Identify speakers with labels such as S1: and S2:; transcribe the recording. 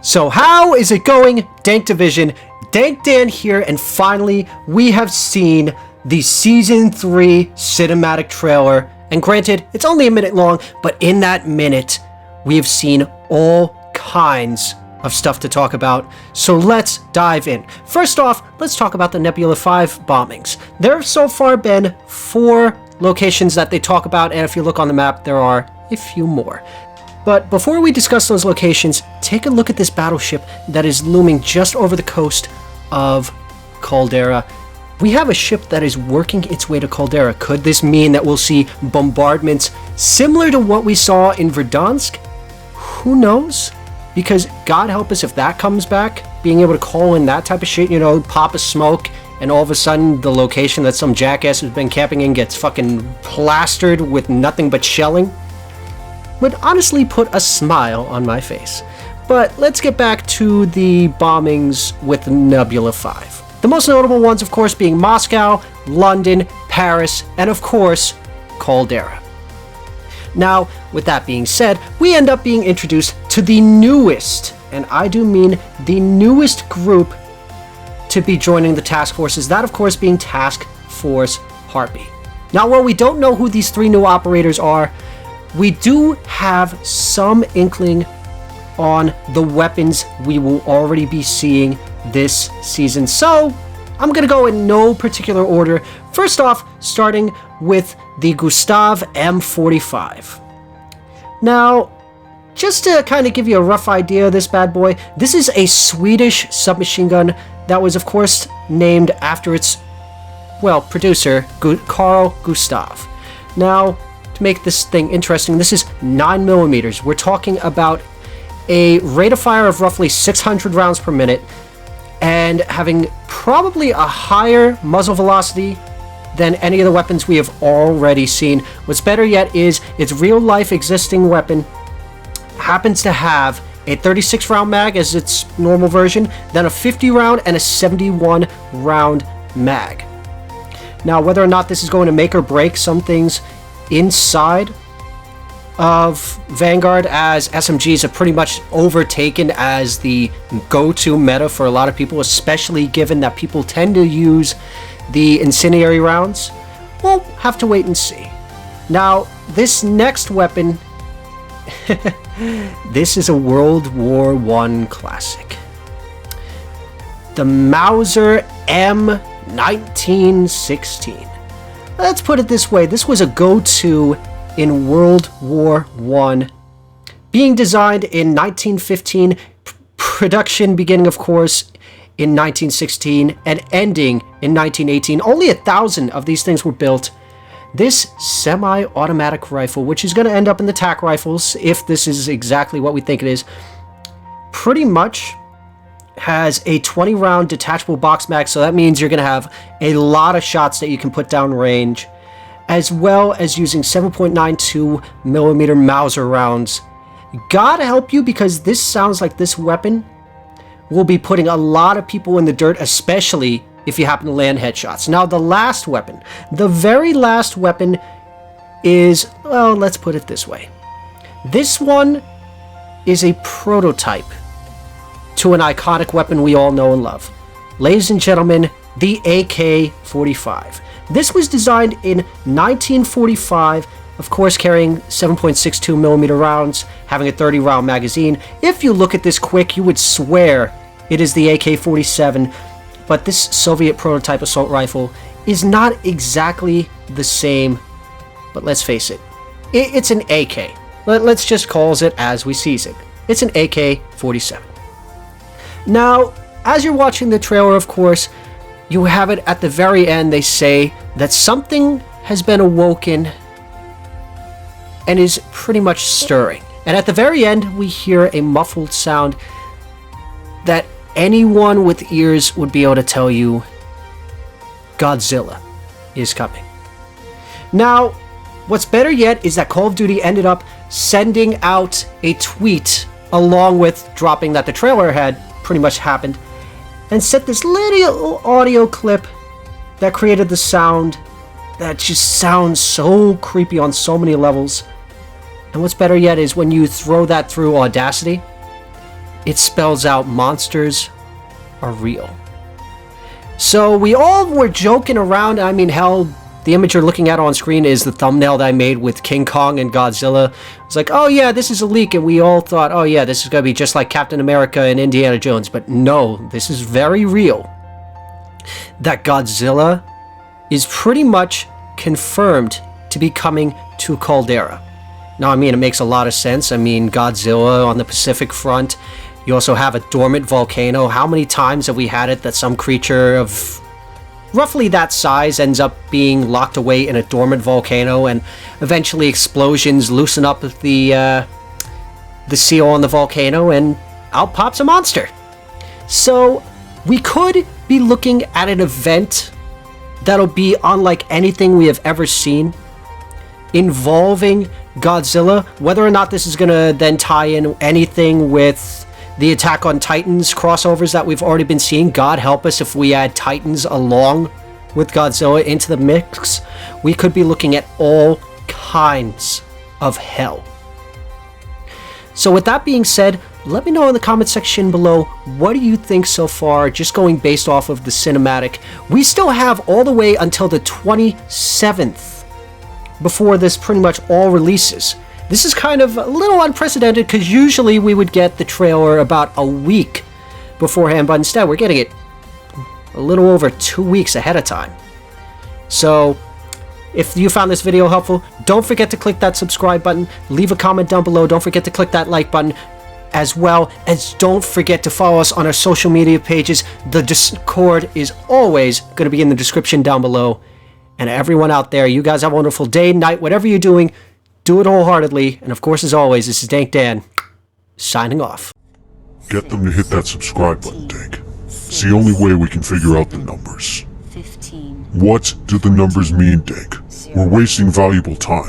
S1: So how is it going, Dank Division? Dank Dan here, and finally we have seen the Season 3 cinematic trailer. And granted, it's only a minute long, but in that minute, we have seen all kinds of stuff to talk about. So let's dive in. First off, let's talk about the Nebula 5 bombings. There have so far been 4 locations that they talk about, and if you look on the map, there are a few more. But before we discuss those locations, take a look at this battleship that is looming just over the coast of Caldera. We have a ship that is working its way to Caldera. Could this mean that we'll see bombardments similar to what we saw in Verdansk? Who knows? Because God help us if that comes back, being able to call in that type of shit, you know, pop a smoke, and all of a sudden the location that some jackass has been camping in gets fucking plastered with nothing but shelling, would honestly put a smile on my face. But let's get back to the bombings with Nebula 5. The most notable ones, of course, being Moscow, London, Paris, and of course, Caldera. Now, with that being said, we end up being introduced to the newest, and I do mean the newest group to be joining the task forces, that of course being Task Force Harpy. Now, while we don't know who these 3 new operators are, we do have some inkling on the weapons we will already be seeing this season. So, I'm going to go in no particular order. First off, starting with the Gustav M45. Now, just to kind of give you a rough idea of this bad boy, this is a Swedish submachine gun that was, of course, named after its, well, producer, Carl Gustav. Now, to make this thing interesting, this is 9mm. We're talking about a rate of fire of roughly 600 rounds per minute and having probably a higher muzzle velocity than any of the weapons we have already seen. What's better yet is its real-life existing weapon happens to have a 36 round mag as its normal version, then a 50 round and a 71 round mag. Now, whether or not this is going to make or break some things inside of Vanguard, as SMGs have pretty much overtaken as the go-to meta for a lot of people, especially given that people tend to use the incendiary rounds, we'll have to wait and see. Now, this next weapon, this is a World War I classic. The Mauser M1916. Let's put it this way, this was a go-to in World War I, being designed in 1915, production beginning, of course, in 1916, and ending in 1918. Only 1,000 of these things were built. This semi-automatic rifle, which is going to end up in the TAC rifles, if this is exactly what we think it is, pretty much has a 20-round detachable box mag, so that means you're going to have a lot of shots that you can put down range, as well as using 7.92mm Mauser rounds. Gotta help you, because this sounds like this weapon will be putting a lot of people in the dirt, especially if you happen to land headshots. Now, the last weapon, the very last weapon is, well, let's put it this way. This one is a prototype to an iconic weapon we all know and love. Ladies and gentlemen, the AK-45. This was designed in 1945, of course carrying 7.62mm rounds, having a 30-round magazine. If you look at this quick, you would swear it is the AK-47, but this Soviet prototype assault rifle is not exactly the same, but let's face it, it's an AK. Let's just call it as we sees it. It's an AK-47. Now, as you're watching the trailer, of course, you have it at the very end. They say that something has been awoken and is pretty much stirring. And at the very end, we hear a muffled sound that anyone with ears would be able to tell you Godzilla is coming. Now, what's better yet is that Call of Duty ended up sending out a tweet along with dropping that the trailer had pretty much happened, and set this little audio clip that created the sound that just sounds so creepy on so many levels. And what's better yet is when you throw that through Audacity, it spells out monsters are real. So we all were joking around. I mean, hell, the image you're looking at on screen is the thumbnail that I made with King Kong and Godzilla. It's like, oh yeah, this is a leak, and we all thought, oh yeah, this is going to be just like Captain America and Indiana Jones. But no, this is very real. That Godzilla is pretty much confirmed to be coming to Caldera. Now, I mean, it makes a lot of sense. I mean, Godzilla on the Pacific front. You also have a dormant volcano. How many times have we had it that some creature of roughly that size ends up being locked away in a dormant volcano, and eventually explosions loosen up the seal on the volcano, and out pops a monster? So we could be looking at an event that'll be unlike anything we have ever seen, involving Godzilla. Whether or not this is going to then tie in anything with the Attack on Titans crossovers that we've already been seeing, God help us if we add Titans along with Godzilla into the mix, we could be looking at all kinds of hell. So with that being said, let me know in the comment section below, what do you think so far, just going based off of the cinematic? We still have all the way until the 27th before this pretty much all releases. This is kind of a little unprecedented, because usually we would get the trailer about a week beforehand, but instead we're getting it a little over 2 weeks ahead of time. So if you found this video helpful, don't forget to click that subscribe button, leave a comment down below, don't forget to click that like button, as well as don't forget to follow us on our social media pages. The Discord is always going to be in the description down below. And everyone out there, you guys have a wonderful day, night, whatever you're doing, do it wholeheartedly. And of course, as always, this is Dank Dan, signing off.
S2: Get them to hit that subscribe button, Dank. It's the only way we can figure out the numbers.
S3: 15.
S2: What do the numbers mean, Dank? We're wasting valuable time.